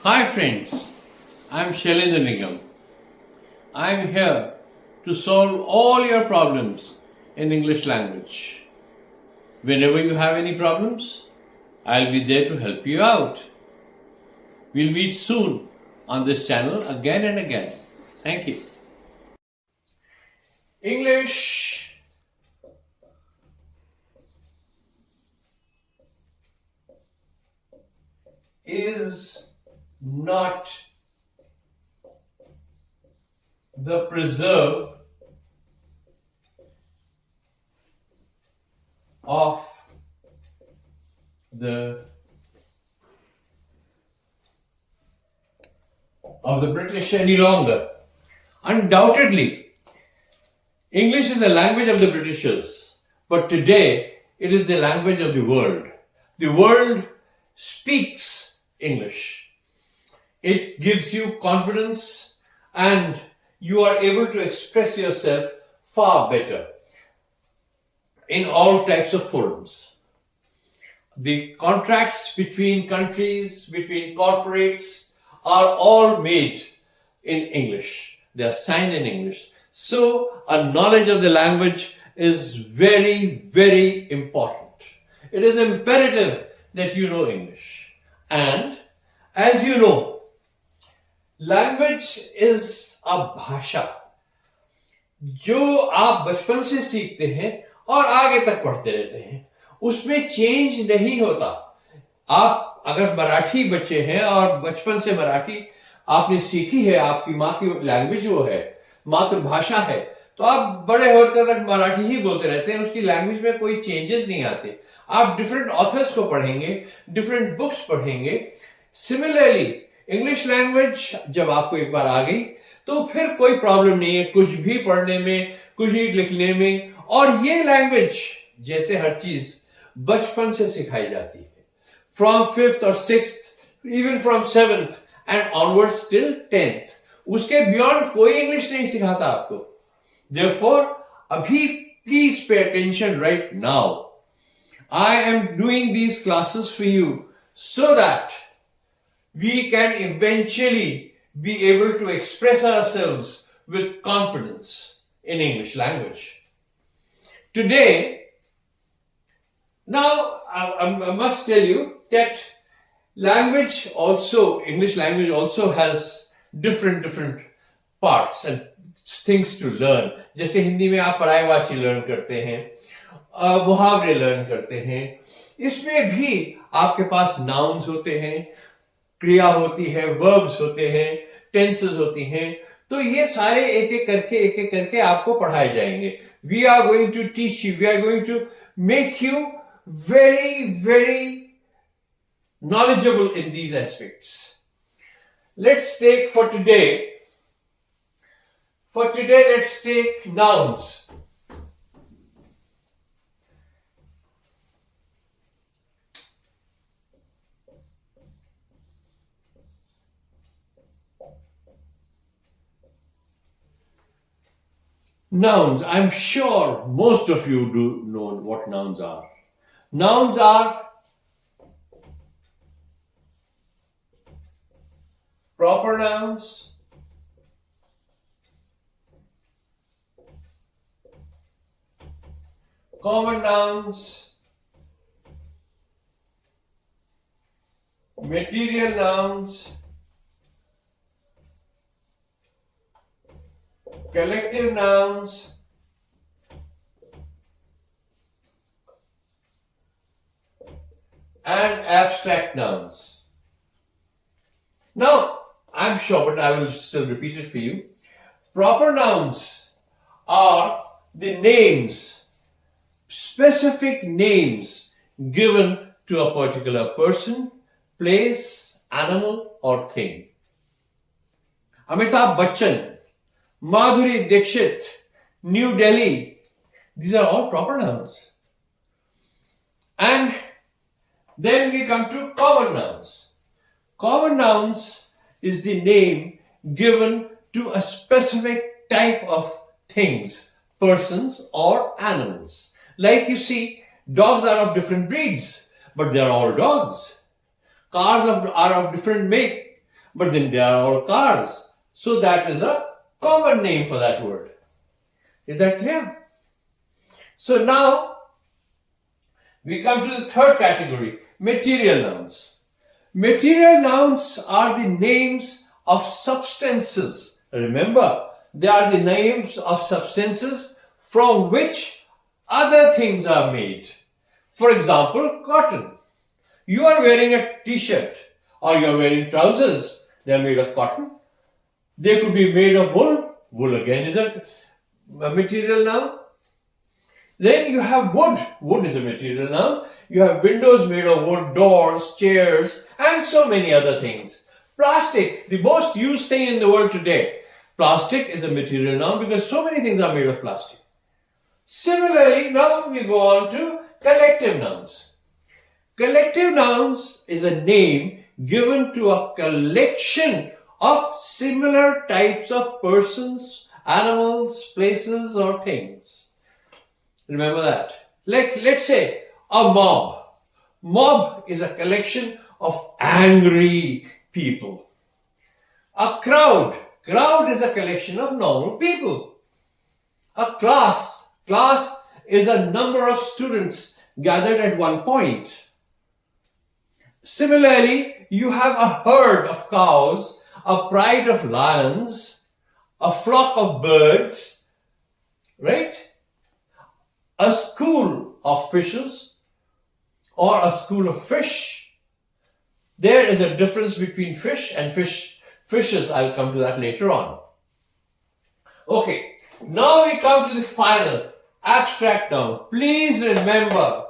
Hi friends, I'm Shailendra Nigam. I'm here to solve all your problems in English language. Whenever you have any problems, I'll be there to help you out. We'll meet soon on this channel again and again. Thank you. English is not the preserve of the British any longer. Undoubtedly, English is the language of the Britishers, but today it is the language of the world. The world speaks English. It gives you confidence and you are able to express yourself far better in all types of forums. The contracts between countries, between corporates are all made in English. They are signed in English. So a knowledge of the language is very, very important. It is imperative that you know English. And as you know, language is a भाषा जो आप बचपन से सीखते हैं और आगे तक पढ़ते रहते हैं. उसमें चेंज नहीं होता. आप अगर मराठी बच्चे हैं और बचपन से मराठी आपने सीखी है, आपकी माँ की लैंग्वेज वो है, मातृभाषा है, तो आप बड़े होते तक मराठी ही बोलते रहते हैं. उसकी लैंग्वेज में कोई चेंजेस नहीं आते. आप डिफरेंट ऑथर्स को पढ़ेंगे, डिफरेंट बुक्स पढ़ेंगे. सिमिलरली इंग्लिश लैंग्वेज जब आपको एक बार आ गई तो फिर कोई प्रॉब्लम नहीं है कुछ भी पढ़ने में, कुछ भी लिखने में. और ये लैंग्वेज जैसे हर चीज बचपन से सिखाई जाती है. फ्रॉम 5th और 6th, even from 7th and onwards till 10th. उसके बियॉन्ड कोई इंग्लिश नहीं सिखाता आपको. देयरफॉर अभी please pay attention right now. I am doing these classes for you so that we can eventually be able to express ourselves with confidence in English language. Today, now I must tell you that English language also has different parts and things to learn. जैसे हिंदी में आप पर्यायवाची learn करते हैं, मुहावरे learn करते हैं. इसमें भी आपके पास नाउन्स होते हैं, क्रिया होती है, वर्ब्स होते हैं, टेंसेस होती हैं. तो ये सारे एक एक करके आपको पढ़ाए जाएंगे. We are going to teach you, we are going to make you very knowledgeable in these aspects. Let's take for today, let's take nouns. Nouns. I'm sure most of you do know what nouns are. Nouns are proper nouns, common nouns, material nouns, collective nouns, and abstract nouns. Now, I'm sure, but I will still repeat it for you. Proper nouns are the names, specific names given to a particular person, place, animal, or thing. Amitabh Bachchan, Madhuri Dixit, New Delhi, these are all proper nouns. And then we come to common nouns. Common nouns is the name given to a specific type of things, persons or animals. Like you see, dogs are of different breeds, but they are all dogs. Cars are of different make, but then they are all cars. So that is a common name for that word. Is that clear? So now we come to the third category, material nouns. Material nouns are the names of substances. Remember, they are the names of substances from which other things are made. For example, cotton. You are wearing a t-shirt or you are wearing trousers. They are made of cotton. They could be made of wool. Wool again is a material noun. Then you have wood. Wood is a material noun. You have windows made of wood, doors, chairs, and so many other things. Plastic, the most used thing in the world today. Plastic is a material noun because so many things are made of plastic. Similarly, now we go on to collective nouns. Collective nouns is a name given to a collection of similar types of persons, animals, places, or things. Remember that. Like, let's say, a mob. Mob is a collection of angry people. A crowd. Crowd is a collection of normal people. A class. Class is a number of students gathered at one point. Similarly, you have a herd of cows, a pride of lions, a flock of birds, right? A school of fishes or a school of fish. There is a difference between fish and fishes. I'll come to that later on. Okay, now we come to the final abstract noun. Please remember,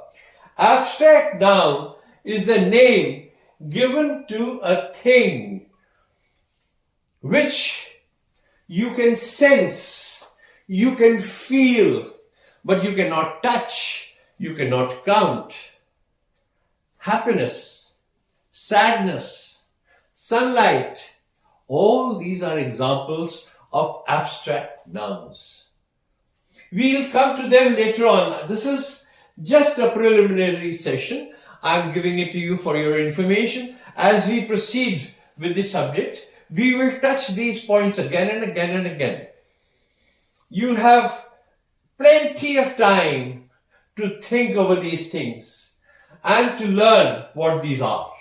abstract noun is the name given to a thing which you can sense, you can feel, but you cannot touch, you cannot count. Happiness, sadness, sunlight, all these are examples of abstract nouns. We'll come to them later on. This is just a preliminary session. I'm giving it to you for your information. As we proceed with the subject, we will touch these points again and again and again. You'll have plenty of time to think over these things and to learn what these are.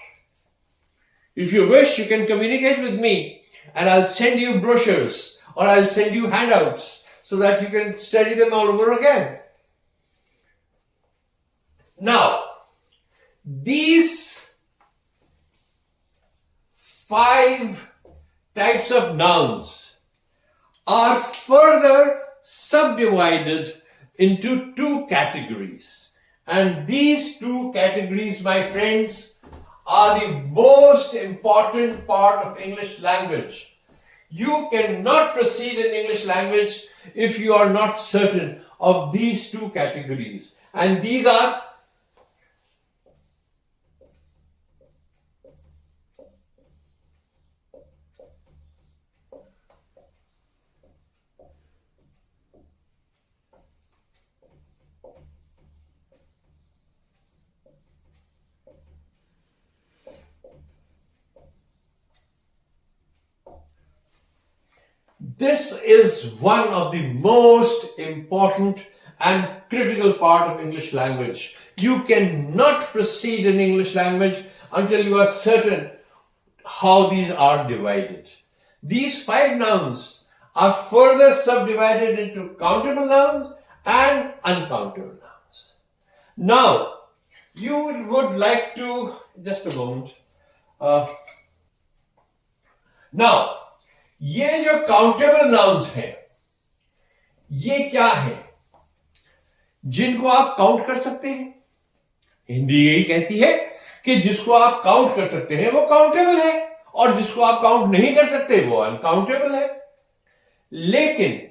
If you wish, you can communicate with me and I'll send you brochures or I'll send you handouts so that you can study them all over again. Now, these 5 types of nouns are further subdivided into 2 categories. And these 2 categories, my friends, are the most important part of English language. You cannot proceed in English language if you are not certain of these 2 categories. And these are This is one of the most important and critical part of English language. You cannot proceed in English language until you are certain how these are divided. These 5 nouns are further subdivided into countable nouns and uncountable nouns. Now, you would like to, just a moment. Now, ये जो countable nouns हैं, ये क्या है? जिनको आप count कर सकते हैं. हिंदी यही कहती है कि जिसको आप काउंट कर सकते हैं वो काउंटेबल है और जिसको आप काउंट नहीं कर सकते वो अनकाउंटेबल है. लेकिन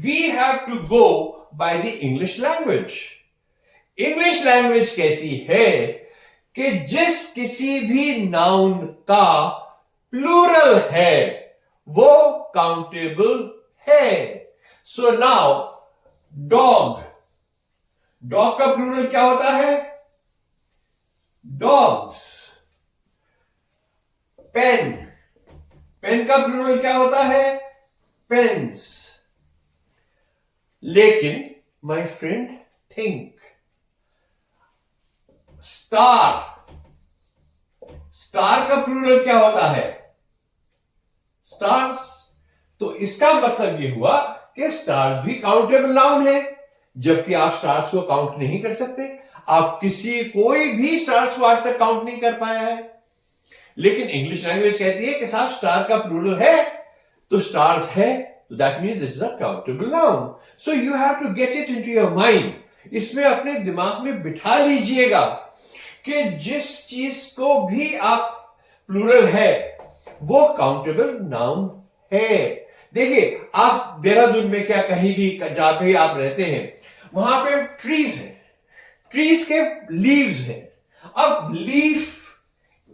we have to go by the English language. English language कहती है कि जिस किसी भी नाउन का प्लूरल है वो काउंटेबल है. सो नाउ डॉग, डॉग का प्लूरल क्या होता है? डॉग्स. पेन, पेन का प्लूरल क्या होता है? पेन्स। लेकिन my friend think. Star, star का प्लूरल क्या होता है? स्टार्स। तो इसका मतलब ये हुआ कि स्टार्स भी काउंटेबल नाउन है, जबकि आप स्टार्स को काउंट नहीं कर सकते। आप कोई भी स्टार्स को आज तक काउंट नहीं कर पाया है। लेकिन इंग्लिश लैंग्वेज कहती है कि साहब स्टार का प्लूरल है तो स्टार्स है, तो that means it is a countable noun. So you have to get it into your mind. इसमें अपने दिमाग में बिठा लीजिएगा कि जिस चीज को भी आप प्लूरल है वो काउंटेबल नाउन है। देखिए, आप देहरादून में क्या कहीं भी जहां पे आप रहते हैं वहां पे ट्रीज है, ट्रीज के लीव्स हैं। अब लीफ,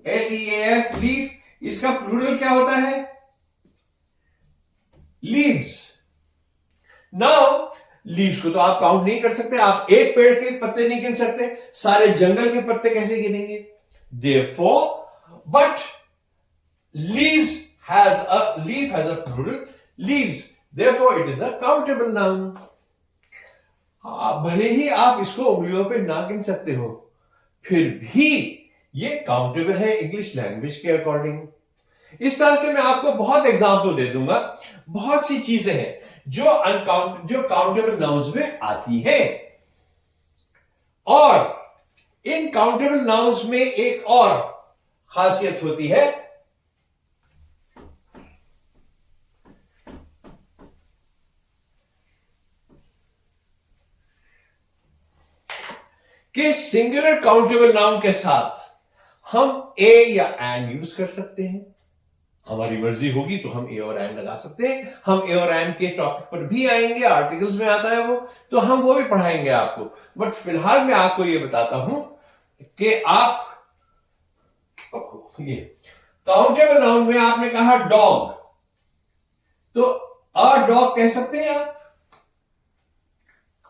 LEAF, लीफ, इसका प्लूरल क्या होता है? लीव्स। नाउ लीव्स को तो आप काउंट नहीं कर सकते, आप एक पेड़ के पत्ते नहीं गिन सकते, सारे जंगल के पत्ते कैसे गिनेंगे? Therefore, but leaf has a plural, leaves. Therefore, it is a countable noun. भले ही आप इसको उंगलियों पे ना गिन सकते हो, फिर भी ये काउंटेबल है इंग्लिश लैंग्वेज के अकॉर्डिंग। इस तरह से मैं आपको बहुत एग्जाम्पल दे दूंगा। बहुत सी चीजें हैं जो काउंटेबल नाउन्स में आती हैं। और इन काउंटेबल नाउन्स में एक और खासियत होती है कि सिंगुलर काउंटेबल नाउन के साथ हम ए या एन यूज कर सकते हैं। हमारी मर्जी होगी तो हम ए और एन लगा सकते हैं। हम ए और एन के टॉपिक पर भी आएंगे, आर्टिकल्स में आता है वो, तो हम वो भी पढ़ाएंगे आपको। बट फिलहाल मैं आपको ये बताता हूं कि आप ये काउंटेबल नाउन में आपने कहा डॉग, तो अ डॉग कह सकते हैं आप,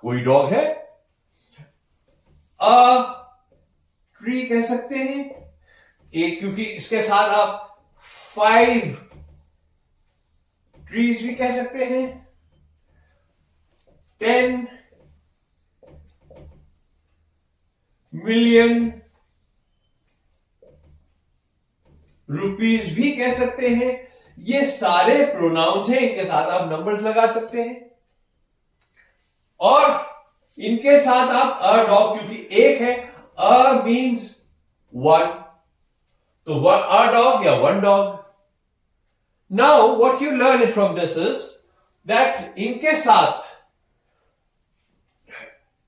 कोई डॉग है। अ ट्री कह सकते हैं एक, क्योंकि इसके साथ आप 5 ट्रीज भी कह सकते हैं। 10 मिलियन रुपीज भी कह सकते हैं। ये सारे प्रोनाउंस हैं, इनके साथ आप नंबर्स लगा सकते हैं। और इनके साथ आप अ डॉग, क्योंकि एक है, अ मीन्स 1, तो अ डॉग या 1 dog. Now what you learn from this is that इनके साथ,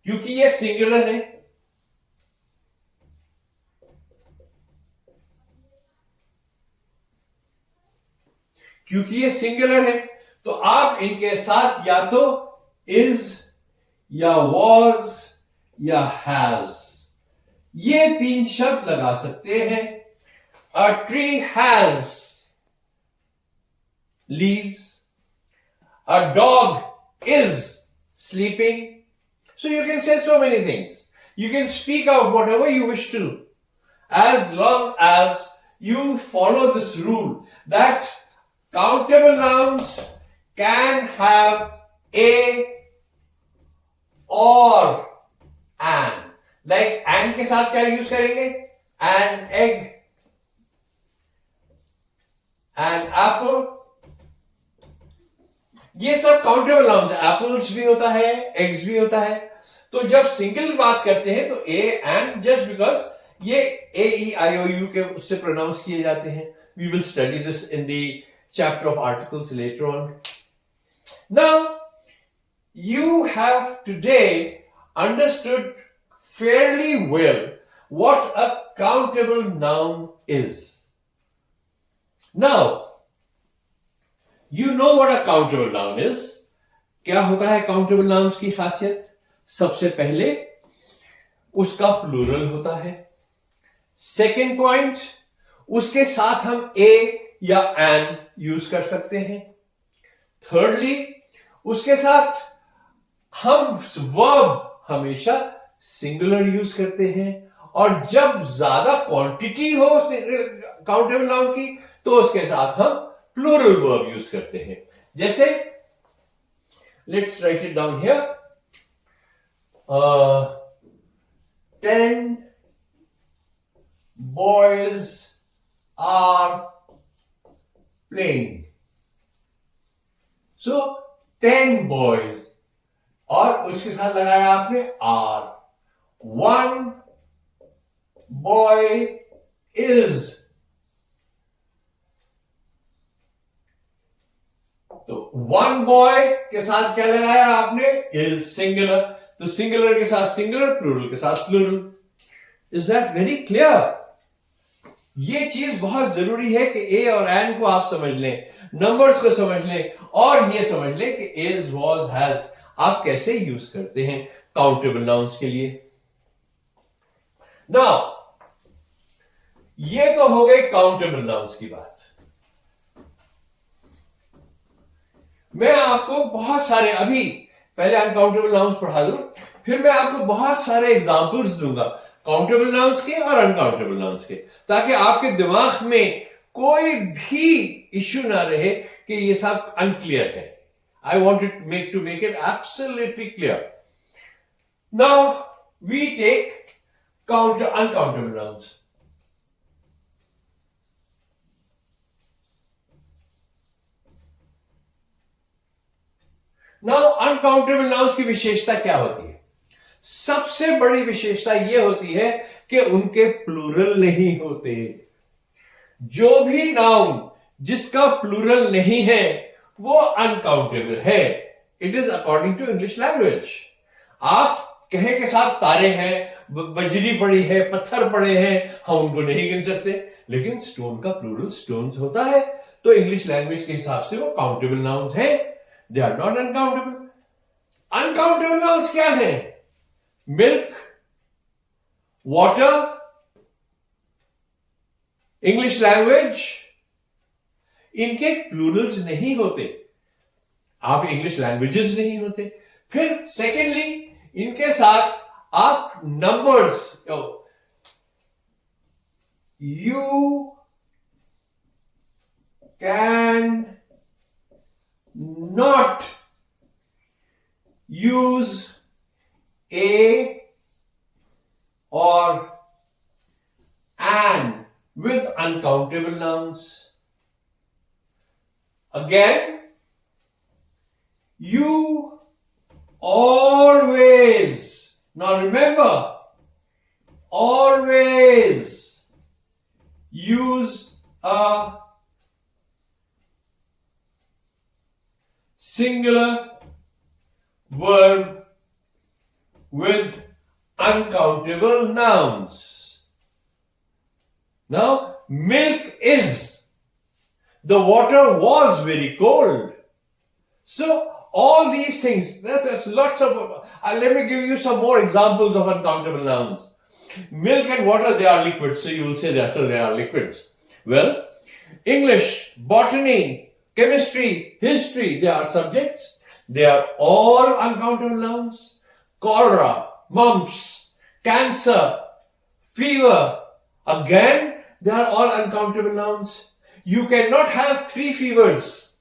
क्योंकि ये सिंगुलर है, क्योंकि ये सिंगुलर है, तो आप इनके साथ या तो इज या वॉज या हैज, ये 3 शब्द लगा सकते हैं। A tree has leaves, a dog is sleeping, so you can say so many things. You can speak out whatever you wish to, as long as you follow this rule that countable nouns can have a or an. Like and के साथ क्या use करेंगे? An egg, an apple. ये सब countable nouns है। Apples भी होता है, एग्स भी होता है। तो जब सिंगल बात करते हैं तो ए एंड, जस्ट बिकॉज ये AEIOU के उससे प्रोनाउंस किए जाते हैं। We will study this in the chapter of articles later on. Now you have today understood fairly well what a countable noun is. Now, you know what a countable noun is. क्या होता है countable nouns की खासियत? सबसे पहले उसका plural होता है। सेकेंड पॉइंट, उसके साथ हम ए या एन यूज कर सकते हैं। थर्डली, उसके साथ हम वर्ब हमेशा सिंगुलर यूज करते हैं। और जब ज्यादा क्वांटिटी हो काउंटेबल नाउन की तो उसके साथ हम प्लूरल वर्ब यूज करते हैं. जैसे let's write it down here. 10 boys are playing. So 10 boys और उसके साथ लगाया आपने are. 1 boy is. तो 1 boy के साथ क्या लगाया आपने? is singular. तो सिंगुलर के साथ सिंगुलर, प्लूरल के साथ plural. Is that very clear? ये चीज बहुत जरूरी है कि ए और एन को आप समझ लें, नंबर्स को समझ लें और ये समझ लें कि इज, वाज, हैज आप कैसे यूज करते हैं काउंटेबल नाउन्स के लिए. नाउ ये तो हो गई काउंटेबल नाउन्स की बात. मैं आपको बहुत सारे, अभी पहले अनकाउंटेबल नाउन्स पढ़ा दूं, फिर मैं आपको बहुत सारे एग्जांपल्स दूंगा काउंटेबल नाउन्स के और अनकाउंटेबल नाउन्स के, ताकि आपके दिमाग में कोई भी इश्यू ना रहे कि ये सब अनक्लियर है. I want to make it absolutely clear. Now we take uncountable nouns. Now uncountable nouns की विशेषता क्या होती है? सबसे बड़ी विशेषता यह होती है कि उनके प्लूरल नहीं होते. जो भी नाउन जिसका प्लूरल नहीं है वो अनकाउंटेबल है. It is according to English language. आप कहे के साथ तारे हैं, बजरी पड़ी है, पत्थर पड़े हैं, हम उनको नहीं गिन सकते, लेकिन स्टोन का प्लूरल स्टोन्स होता है, तो इंग्लिश लैंग्वेज के हिसाब से वो काउंटेबल नाउन्स हैं. They are not uncountable. Uncountable nouns क्या है? मिल्क, वाटर, इंग्लिश लैंग्वेज, इनके प्लूरल्स नहीं होते. आप इंग्लिश लैंग्वेजेस नहीं होते. फिर सेकेंडली इनके साथ आप numbers, you can not use a or an with uncountable nouns. Again, you always, now remember, always use a singular verb with uncountable nouns. Now, milk is. The water was very cold. So, all these things, there's lots of, let me give you some more examples of uncountable nouns. Milk and water, they are liquids, so you will say they are liquids. Well, English, botany, chemistry, history, they are subjects. They are all uncountable nouns. Cholera, mumps, cancer, fever, again, they are all uncountable nouns. You cannot have 3 fevers.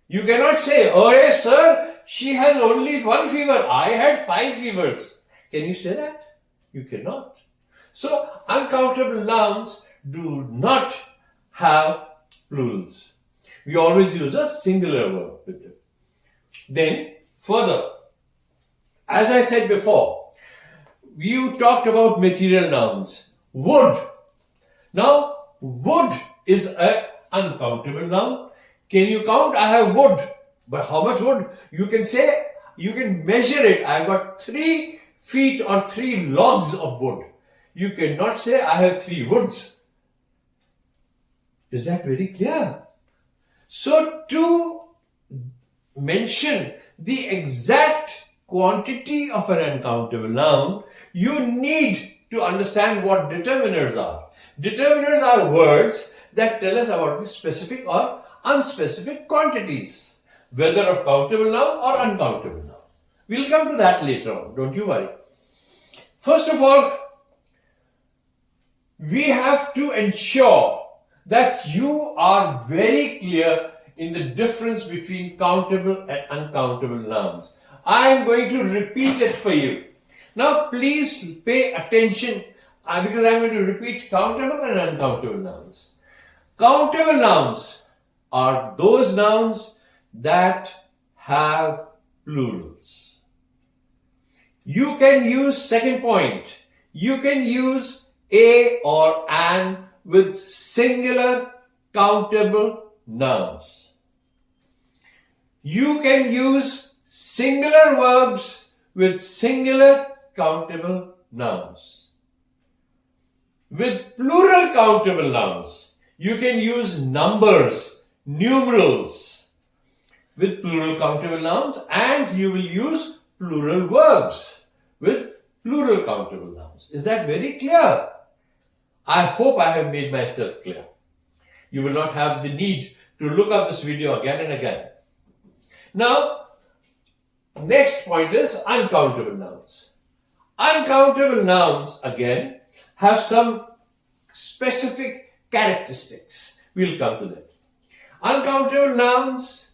You cannot say, oh yes sir, she has only 1 fever, I had 5 fevers. Can you say that? You cannot. So, uncountable nouns do not have plurals. We always use a singular verb with them. Then, further, as I said before, you talked about material nouns. Wood. Now, wood is an uncountable noun. Can you count? I have wood. But how much wood? You can say, you can measure it. I've got 3 feet or 3 logs of wood. You cannot say, I have 3 woods. Is that very clear? So, to mention the exact quantity of an uncountable noun, you need to understand what determiners are. Determiners are words that tell us about the specific or unspecific quantities, whether of countable noun or uncountable noun. We'll come to that later on, don't you worry. First of all, we have to ensure that you are very clear in the difference between countable and uncountable nouns. I am going to repeat it for you. Now please pay attention because I am going to repeat countable and uncountable nouns. Countable nouns are those nouns that have plurals. You can use, second point, you can use a or an with singular countable nouns. You can use singular verbs with singular countable nouns. With plural countable nouns, you can use numbers, numerals with plural countable nouns, and you will use plural verbs with plural countable nouns. Is that very clear? I hope I have made myself clear. You will not have the need to look up this video again and again. Now, next point is uncountable nouns. Uncountable nouns, again, have some specific characteristics. We'll come to them. Uncountable nouns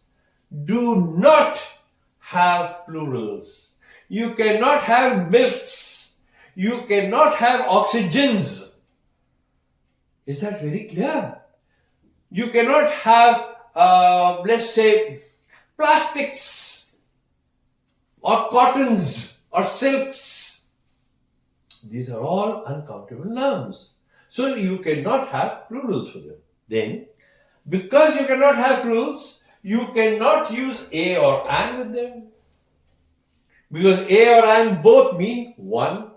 do not have plurals. You cannot have milks. You cannot have oxygens. Is that very clear? You cannot have, let's say, plastics or cottons or silks. These are all uncountable nouns. So you cannot have plurals for them. Then, because you cannot have plurals, you cannot use a or an with them. Because a or an both mean one.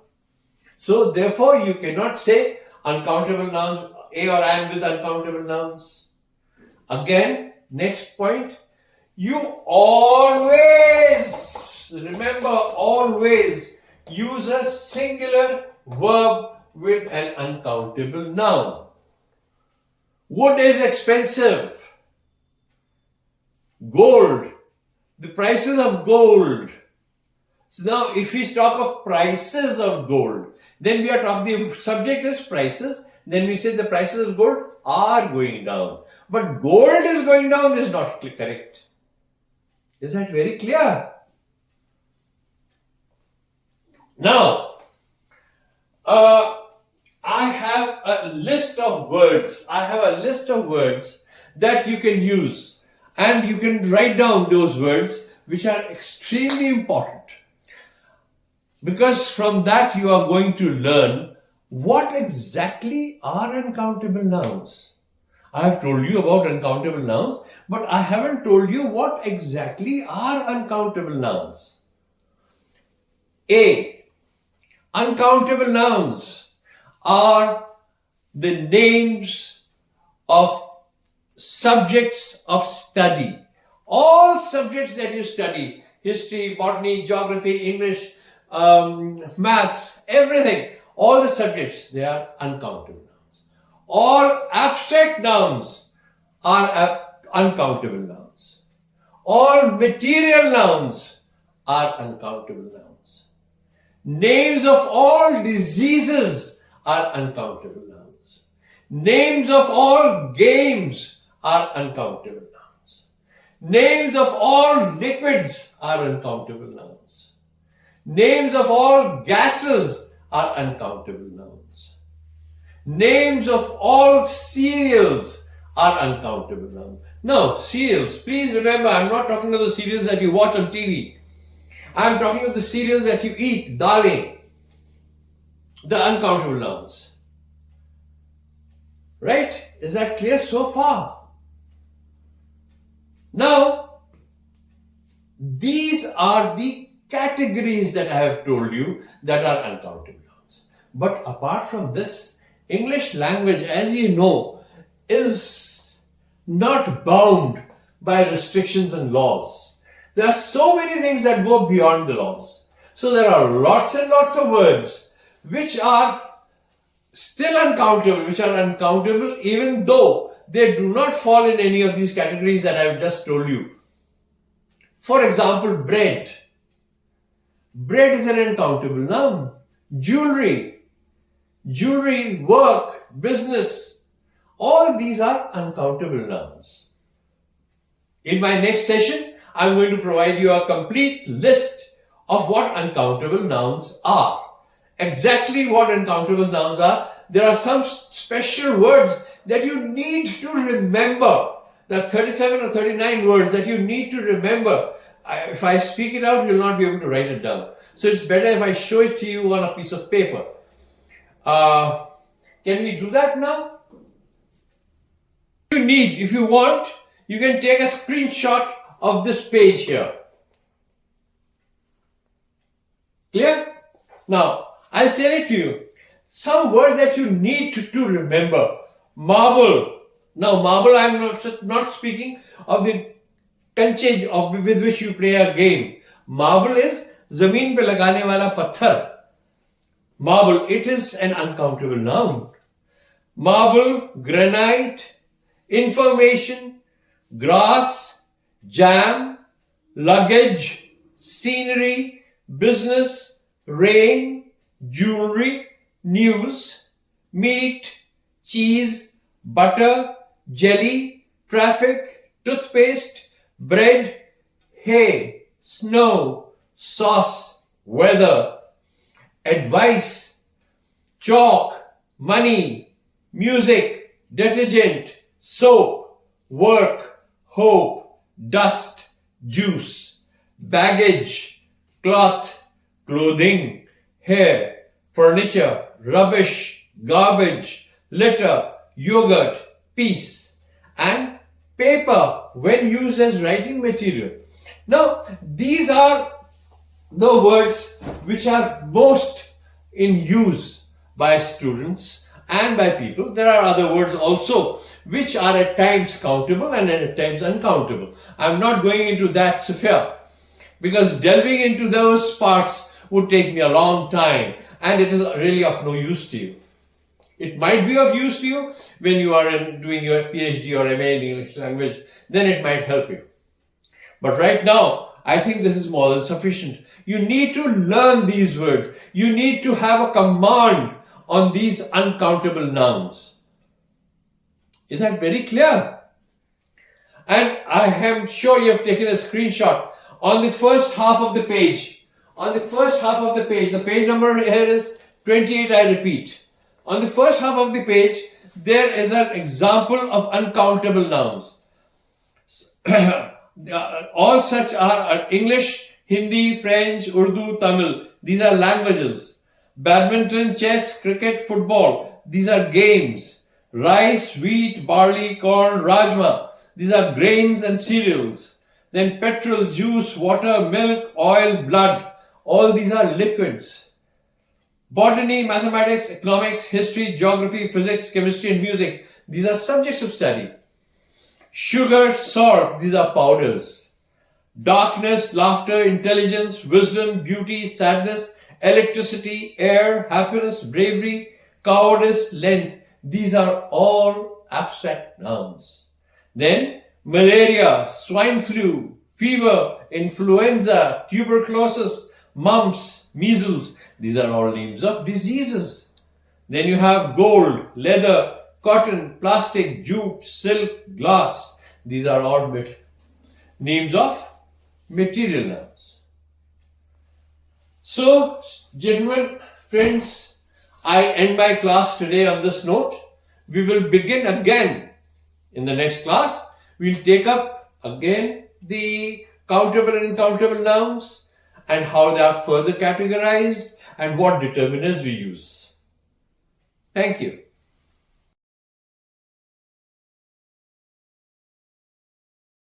So therefore you cannot say uncountable nouns, a or an with uncountable nouns. Again, next point, you always, remember, always use a singular verb with an uncountable noun. Wood is expensive. Gold, the prices of gold. So now if we talk of prices of gold, then we are talking, the subject is prices, then we say the prices of gold are going down. But gold is going down is not correct. Is that very clear? Now, I have a list of words. I have a list of words that you can use, and you can write down those words which are extremely important. Because from that you are going to learn what exactly are uncountable nouns. I have told you about uncountable nouns, but I haven't told you what exactly are uncountable nouns. A. Uncountable nouns are the names of subjects of study. All subjects that you study, history, botany, geography, English, maths, everything, all the subjects, they are uncountable nouns. All abstract nouns are uncountable nouns. All material nouns are uncountable nouns. Names of all diseases are uncountable nouns. Names of all games are uncountable nouns. Names of all liquids are uncountable nouns. Names of all gases are uncountable nouns. Names of all cereals are uncountable nouns. Now, cereals, please remember, I'm not talking about the cereals that you watch on TV. I'm talking about the cereals that you eat, darling, the uncountable nouns. Right? Is that clear so far? Now, these are the categories that I have told you that are uncountable nouns. But apart from this, English language, as you know, is not bound by restrictions and laws. There are so many things that go beyond the laws. So there are lots and lots of words which are still uncountable, which are uncountable even though they do not fall in any of these categories that I have just told you. For example, bread. Bread is an uncountable noun. Jewelry, work, business, all these are uncountable nouns. In my next session, I'm going to provide you a complete list of what uncountable nouns are. Exactly what uncountable nouns are. There are some special words that you need to remember. There are 37 or 39 words that you need to remember. If I speak it out, you'll not be able to write it down. So it's better if I show it to you on a piece of paper. Can we do that now? If you want, you can take a screenshot of this page here. Clear? Now, I'll tell it to you. Some words that you need to remember. Marble. Now, marble, I'm not speaking of the कंचे with which you play a game. Marble is zameen pe lagane wala patthar. Marble, it is an uncountable noun. Marble, granite, information, grass, jam, luggage, scenery, business, rain, jewelry, news, meat, cheese, butter, jelly, traffic, toothpaste, bread, hay, snow, sauce, weather, advice, chalk, money, music, detergent, soap, work, hope, dust, juice, baggage, cloth, clothing, hair, furniture, rubbish, garbage, litter, yogurt, peace, and paper when used as writing material. Now, these are the words which are most in use by students and by people. There are other words also which are at times countable and at times uncountable. I'm not going into that sphere because delving into those parts would take me a long time and it is really of no use to you. It might be of use to you when you are doing your PhD or MA in English language, then it might help you. But right now, I think this is more than sufficient. You need to learn these words. You need to have a command on these uncountable nouns. Is that very clear? And I am sure you have taken a screenshot on the first half of the page. On the first half of the page number here is 28, I repeat. On the first half of the page, there is an example of uncountable nouns. All such are English, Hindi, French, Urdu, Tamil. These are languages. Badminton, chess, cricket, football. These are games. Rice, wheat, barley, corn, rajma. These are grains and cereals. Then petrol, juice, water, milk, oil, blood. All these are liquids. Botany, mathematics, economics, history, geography, physics, chemistry, and music. These are subjects of study. Sugar, salt, these are powders. Darkness, laughter, intelligence, wisdom, beauty, sadness, electricity, air, happiness, bravery, cowardice, length. These are all abstract nouns. Then malaria, swine flu, fever, influenza, tuberculosis, mumps, measles. These are all names of diseases. Then you have gold, leather, cotton, plastic, jute, silk, glass. These are all names of material nouns. So, gentlemen, friends, I end my class today on this note. We will begin again in the next class. We'll take up again the countable and uncountable nouns and how they are further categorized and what determiners we use. Thank you.